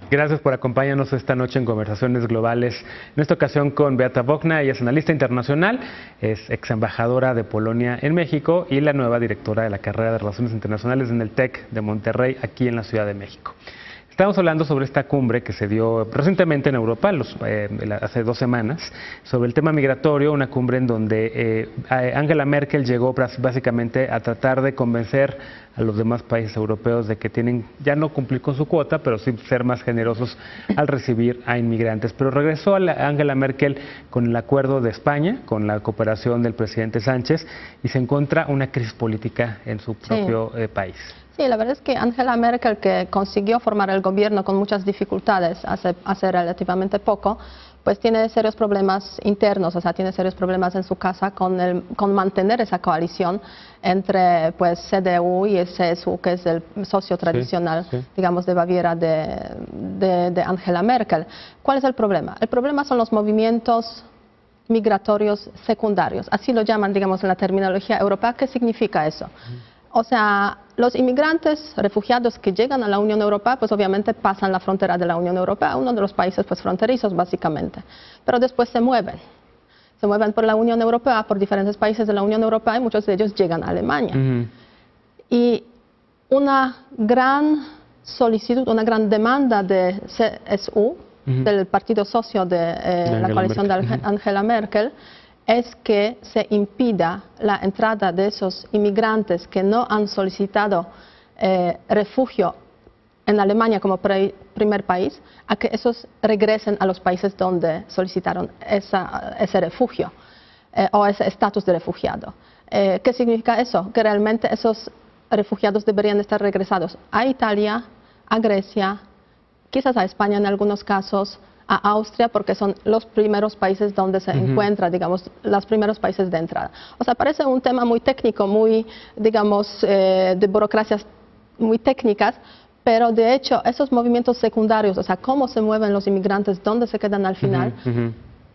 Gracias por acompañarnos esta noche en Conversaciones Globales. En esta ocasión con Beata Bogna, ella es analista internacional, es ex embajadora de Polonia en México y la nueva directora de la carrera de Relaciones Internacionales en el TEC de Monterrey, aquí en la Ciudad de México. Estamos hablando sobre esta cumbre que se dio recientemente en Europa, hace 2 semanas, sobre el tema migratorio, una cumbre en donde Angela Merkel llegó básicamente a tratar de convencer a los demás países europeos de que tienen ya no cumplir con su cuota, pero sí ser más generosos al recibir a inmigrantes. Pero regresó Angela Merkel con el acuerdo de España, con la cooperación del presidente Sánchez, y se encuentra una crisis política en su propio país. Sí, la verdad es que Angela Merkel, que consiguió formar el gobierno con muchas dificultades hace relativamente poco, pues tiene serios problemas internos, o sea, tiene serios problemas en su casa con mantener esa coalición entre pues CDU y el CSU, que es el socio tradicional, digamos, de Baviera de Angela Merkel. ¿Cuál es el problema? El problema son los movimientos migratorios secundarios, así lo llaman, digamos, en la terminología europea. ¿Qué significa eso? O sea, los inmigrantes, refugiados que llegan a la Unión Europea, pues obviamente pasan la frontera de la Unión Europea, uno de los países pues fronterizos básicamente, pero después se mueven por la Unión Europea, por diferentes países de la Unión Europea, y muchos de ellos llegan a Alemania. Y una gran solicitud, una gran demanda de CSU, del partido socio de la coalición de Angela Merkel, es que se impida la entrada de esos inmigrantes que no han solicitado refugio en Alemania como primer país, a que esos regresen a los países donde solicitaron ese refugio o ese estatus de refugiado. ¿Qué significa eso? Que realmente esos refugiados deberían estar regresados a Italia, a Grecia, quizás a España en algunos casos, a Austria, porque son los primeros países donde se encuentra, digamos, los primeros países de entrada. O sea, parece un tema muy técnico, muy, digamos, de burocracias muy técnicas, pero de hecho esos movimientos secundarios, o sea, cómo se mueven los inmigrantes, dónde se quedan al final,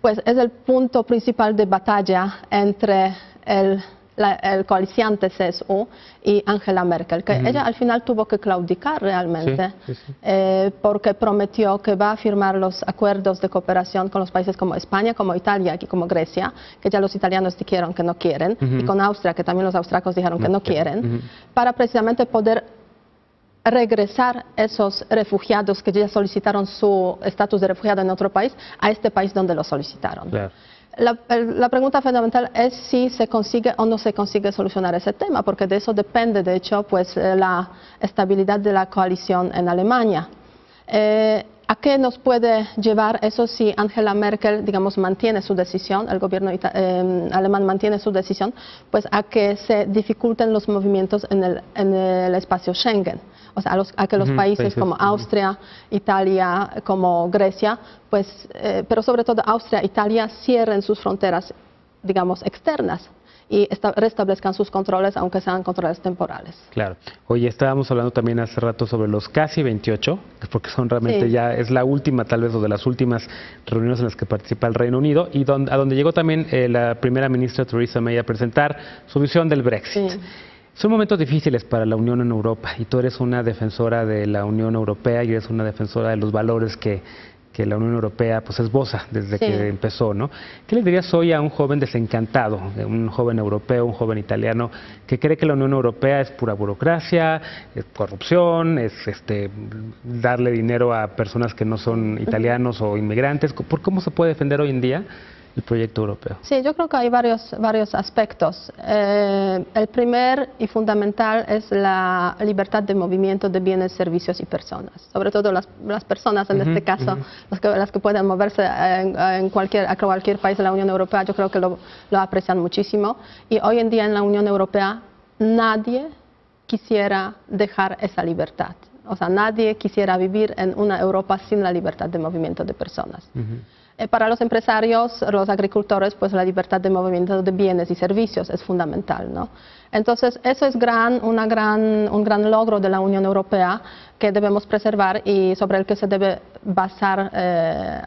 pues es el punto principal de batalla entre el coaliciante CSU y Angela Merkel, que ella al final tuvo que claudicar realmente, porque prometió que va a firmar los acuerdos de cooperación con los países como España, como Italia y como Grecia, que ya los italianos dijeron que no quieren, y con Austria, que también los austriacos dijeron que no quieren, para precisamente poder regresar esos refugiados que ya solicitaron su estatus de refugiado en otro país, a este país donde lo solicitaron. Claro. La pregunta fundamental es si se consigue o no se consigue solucionar ese tema, porque de eso depende, de hecho, pues la estabilidad de la coalición en Alemania. ¿A qué nos puede llevar eso si Angela Merkel, digamos, mantiene su decisión, el gobierno alemán mantiene su decisión? Pues a que se dificulten los movimientos en el espacio Schengen. O sea, a que los países como Austria, Italia, como Grecia, pues, pero sobre todo Austria, Italia, cierren sus fronteras, digamos, externas y restablezcan sus controles, aunque sean controles temporales. Claro. Oye, estábamos hablando también hace rato sobre los casi 28, porque son realmente ya, es la última tal vez, o de las últimas reuniones en las que participa el Reino Unido, y a donde llegó también la primera ministra Theresa May a presentar su visión del Brexit. Son momentos difíciles para la Unión en Europa, y tú eres una defensora de la Unión Europea y eres una defensora de los valores que la Unión Europea pues esboza desde que empezó, ¿no? ¿Qué le dirías hoy a un joven desencantado, un joven europeo, un joven italiano, que cree que la Unión Europea es pura burocracia, es corrupción, es darle dinero a personas que no son italianos o inmigrantes? ¿Por cómo se puede defender hoy en día el proyecto europeo? Sí, yo creo que hay varios aspectos. El primer y fundamental es la libertad de movimiento de bienes, servicios y personas. Sobre todo las personas, en este caso, las que pueden moverse a cualquier país de la Unión Europea, yo creo que lo aprecian muchísimo. Y hoy en día en la Unión Europea nadie quisiera dejar esa libertad. O sea, nadie quisiera vivir en una Europa sin la libertad de movimiento de personas. Para los empresarios, los agricultores, pues la libertad de movimiento de bienes y servicios es fundamental, ¿no? Entonces, eso es un gran logro de la Unión Europea que debemos preservar y sobre el que se debe basar,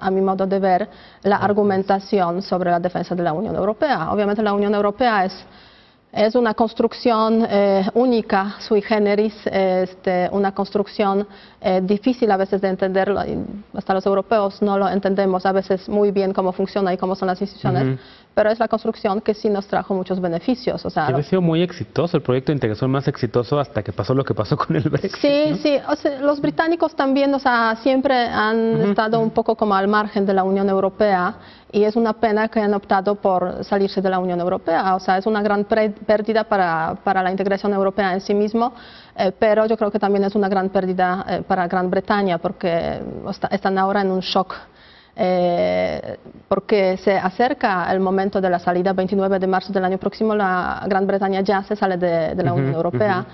a mi modo de ver, la argumentación sobre la defensa de la Unión Europea. Obviamente la Unión Europea es Es una construcción única, sui generis, una construcción difícil a veces de entenderlo, hasta los europeos no lo entendemos a veces muy bien cómo funciona y cómo son las instituciones, pero es la construcción que sí nos trajo muchos beneficios. O sea, había sido muy exitoso, el proyecto de integración más exitoso hasta que pasó lo que pasó con el Brexit. Sí, ¿no? sí, o sea, los británicos también, o sea, siempre han estado un poco como al margen de la Unión Europea y es una pena que han optado por salirse de la Unión Europea. O sea, es una gran pérdida para la integración europea en sí mismo, pero yo creo que también es una gran pérdida para Gran Bretaña porque están ahora en un shock. Porque se acerca el momento de la salida, 29 de marzo del año próximo, la Gran Bretaña ya se sale de la Unión Europea.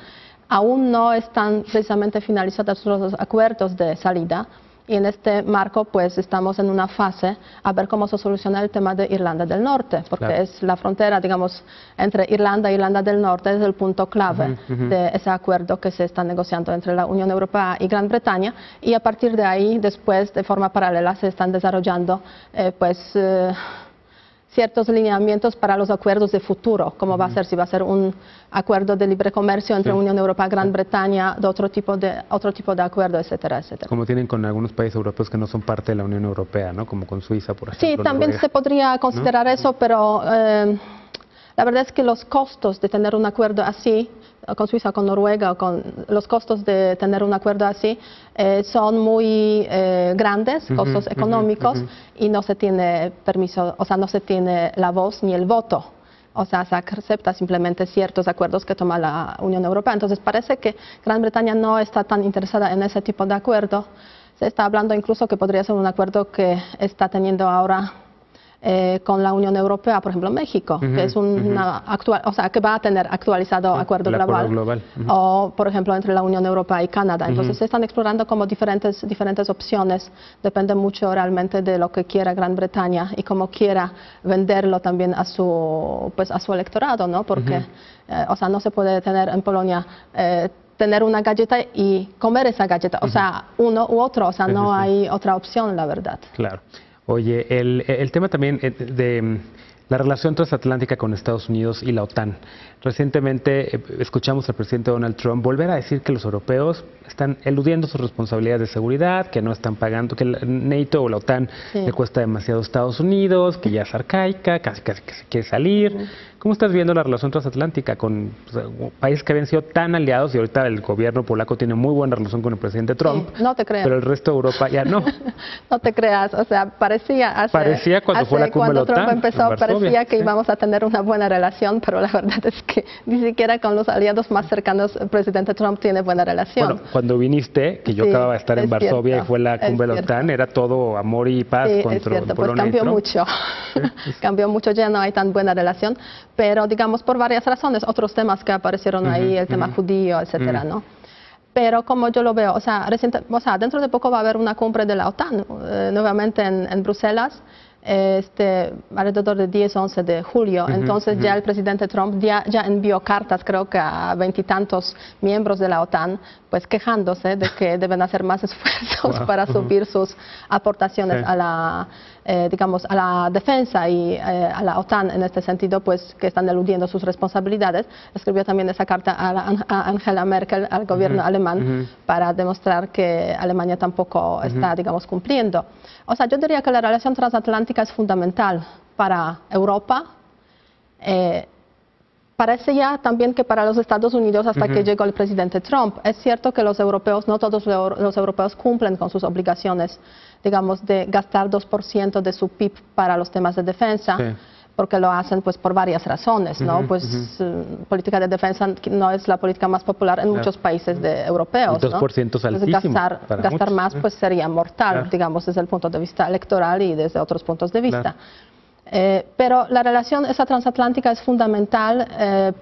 Aún no están precisamente finalizados los acuerdos de salida y en este marco pues estamos en una fase a ver cómo se soluciona el tema de Irlanda del Norte, porque es la frontera, digamos, entre Irlanda e Irlanda del Norte, es el punto clave de ese acuerdo que se está negociando entre la Unión Europea y Gran Bretaña, y a partir de ahí, después, de forma paralela, se están desarrollando ciertos lineamientos para los acuerdos de futuro, cómo va a ser, si va a ser un acuerdo de libre comercio entre Unión Europea y Gran Bretaña, de otro tipo de acuerdo, etcétera, etcétera. Como tienen con algunos países europeos que no son parte de la Unión Europea, ¿no? Como con Suiza, por ejemplo. Sí, también Noruega, se podría considerar eso, pero la verdad es que los costos de tener un acuerdo así, con Suiza, con Noruega, los costos de tener un acuerdo así son muy grandes, costos económicos, y no se tiene permiso, o sea, no se tiene la voz ni el voto. O sea, se acepta simplemente ciertos acuerdos que toma la Unión Europea. Entonces parece que Gran Bretaña no está tan interesada en ese tipo de acuerdo. Se está hablando incluso que podría ser un acuerdo que está teniendo ahora con la Unión Europea, por ejemplo México, que es que va a tener actualizado acuerdo global. O por ejemplo entre la Unión Europea y Canadá. Entonces se están explorando como diferentes opciones, depende mucho realmente de lo que quiera Gran Bretaña y cómo quiera venderlo también a su electorado, ¿no? Porque o sea, no se puede tener en Polonia tener una galleta y comer esa galleta, o sea, uno u otro, o sea, no hay otra opción, la verdad. Claro. Oye, el tema también de la relación transatlántica con Estados Unidos y la OTAN. Recientemente escuchamos al presidente Donald Trump volver a decir que los europeos están eludiendo sus responsabilidades de seguridad, que no están pagando, que el NATO o la OTAN le cuesta demasiado a Estados Unidos, que ya es arcaica, casi que se quiere salir. ¿Cómo estás viendo la relación transatlántica con países que habían sido tan aliados y ahorita el gobierno polaco tiene muy buena relación con el presidente Trump? Sí, no te creas. Pero el resto de Europa ya no. No te creas, o sea, parecía cuando fue la cumbre de la OTAN, Trump empezó, parecía que íbamos a tener una buena relación, pero la verdad es que ni siquiera con los aliados más cercanos el presidente Trump tiene buena relación. Bueno, cuando viniste, que yo acababa de estar en Varsovia y fue la cumbre de la OTAN, era todo amor y paz contra Polonia. Pues cambió mucho, cambió mucho, ya no hay tan buena relación, pero digamos por varias razones, otros temas que aparecieron ahí, el tema judío, etcétera, ¿no? Pero como yo lo veo, o sea, dentro de poco va a haber una cumbre de la OTAN, nuevamente en Bruselas, alrededor de 10 o 11 de julio. Entonces ya el presidente Trump ya envió cartas, creo que a 20 y tantos miembros de la OTAN, pues quejándose de que deben hacer más esfuerzos para subir sus aportaciones a la digamos, a la defensa y a la OTAN en este sentido, pues que están eludiendo sus responsabilidades. Escribió también esa carta a Angela Merkel, al gobierno alemán, para demostrar que Alemania tampoco está, digamos, cumpliendo. O sea, yo diría que la relación transatlántica es fundamental para Europa. Parece ya también que para los Estados Unidos, hasta que llegó el presidente Trump. Es cierto que los europeos, no todos los europeos cumplen con sus obligaciones, digamos, de gastar 2% de su PIB para los temas de defensa, porque lo hacen pues por varias razones, ¿no? Política de defensa no es la política más popular en muchos países europeos, ¿no? 2% es altísimo. Gastar más pues sería mortal, digamos, desde el punto de vista electoral y desde otros puntos de vista. Pero la relación esa transatlántica es fundamental,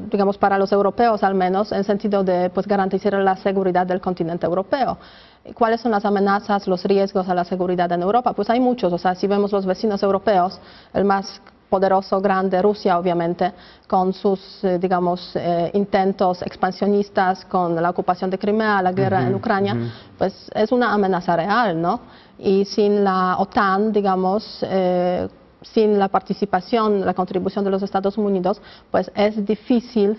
digamos, para los europeos al menos, en sentido de pues, garantizar la seguridad del continente europeo. ¿Cuáles son las amenazas, los riesgos a la seguridad en Europa? Pues hay muchos, o sea, si vemos los vecinos europeos, el más poderoso, grande, Rusia obviamente, con sus, digamos, intentos expansionistas, con la ocupación de Crimea, la guerra en Ucrania, pues es una amenaza real, ¿no? Y sin la OTAN, digamos, sin la participación, la contribución de los Estados Unidos, pues es difícil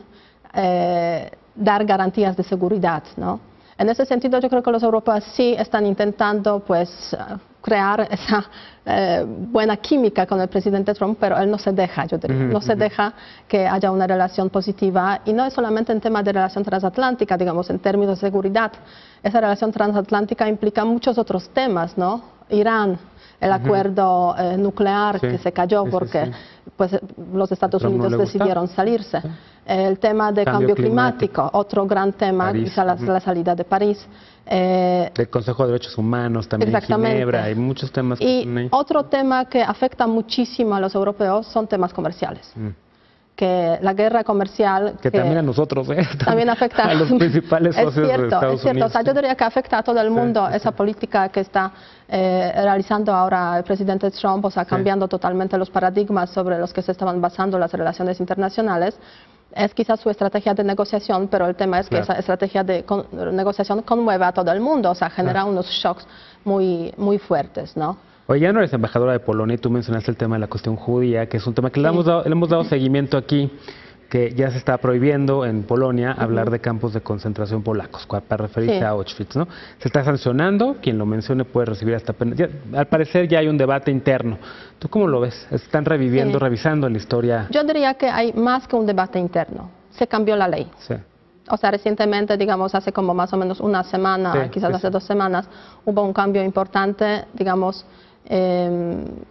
dar garantías de seguridad, ¿no? En ese sentido, yo creo que los europeos sí están intentando, pues, crear esa buena química con el presidente Trump, pero él no se deja, yo diría, no se deja que haya una relación positiva, y no es solamente en tema de relación transatlántica, digamos, en términos de seguridad. Esa relación transatlántica implica muchos otros temas, ¿no? Irán, el acuerdo nuclear que se cayó porque pues, los Estados Unidos decidieron salirse. El tema de cambio climático, otro gran tema, París, quizá la salida de París. Del Consejo de Derechos Humanos también, Ginebra, hay muchos temas. Y otro tema que afecta muchísimo a los europeos son temas comerciales. Que la guerra comercial... Que también a nosotros, también afecta a los principales socios de Estados Unidos. O sea, yo diría que afecta a todo el mundo esa política que está realizando ahora el presidente Trump, o sea, cambiando totalmente los paradigmas sobre los que se estaban basando las relaciones internacionales. Es quizás su estrategia de negociación, pero el tema es que esa estrategia de negociación conmueve a todo el mundo, o sea, genera unos shocks muy, muy fuertes, ¿no? Oye, ya no eres embajadora de Polonia y tú mencionaste el tema de la cuestión judía, que es un tema que le hemos dado seguimiento aquí, que ya se está prohibiendo en Polonia hablar de campos de concentración polacos, para referirse a Auschwitz, ¿no? Se está sancionando, quien lo mencione puede recibir hasta pena. Al parecer ya hay un debate interno. ¿Tú cómo lo ves? ¿Están revisando la historia? Yo diría que hay más que un debate interno. Se cambió la ley. O sea, recientemente, digamos, hace como más o menos una semana, quizás hace 2 semanas, hubo un cambio importante, digamos,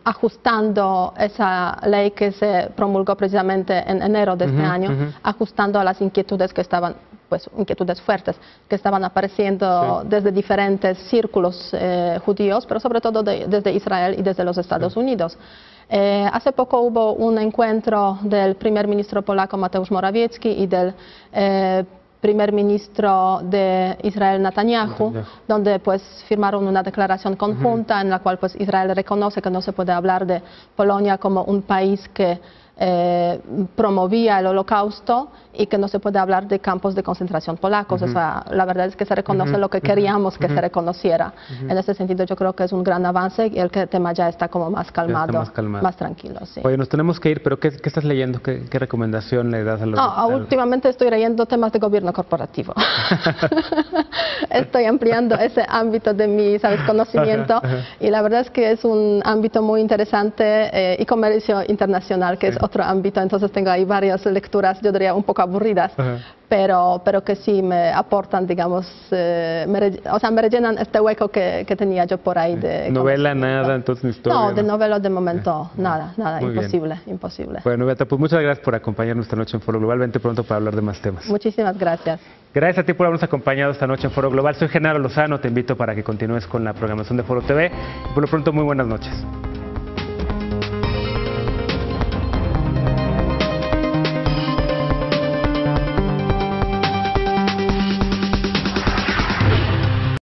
ajustando esa ley que se promulgó precisamente en enero de este año, ajustando a las inquietudes que estaban, pues inquietudes fuertes, que estaban apareciendo desde diferentes círculos judíos, pero sobre todo desde Israel y desde los Estados Unidos. Hace poco hubo un encuentro del primer ministro polaco Mateusz Morawiecki y del primer ministro de Israel Netanyahu, donde pues firmaron una declaración conjunta en la cual pues Israel reconoce que no se puede hablar de Polonia como un país que promovía el holocausto y que no se puede hablar de campos de concentración polacos. O sea, la verdad es que se reconoce lo que queríamos que se reconociera. En ese sentido yo creo que es un gran avance y el tema ya está como más calmado, más tranquilo. Oye, nos tenemos que ir, pero ¿qué estás leyendo? ¿Qué recomendación le das a los... Últimamente estoy leyendo temas de gobierno corporativo. Estoy ampliando ese ámbito de mi, ¿sabes?, conocimiento y la verdad es que es un ámbito muy interesante y comercio internacional, que es otro ámbito, entonces tengo ahí varias lecturas, yo diría un poco aburridas, pero que sí me aportan, digamos, o sea, me rellenan este hueco que tenía yo por ahí. De ¿Novela nada, entonces historia? No, de novela de momento nada, imposible. Bueno, Beata, pues muchas gracias por acompañarnos esta noche en Foro Global, vente pronto para hablar de más temas. Muchísimas gracias. Gracias a ti por habernos acompañado esta noche en Foro Global. Soy Genaro Lozano, te invito para que continúes con la programación de Foro TV y por lo pronto muy buenas noches.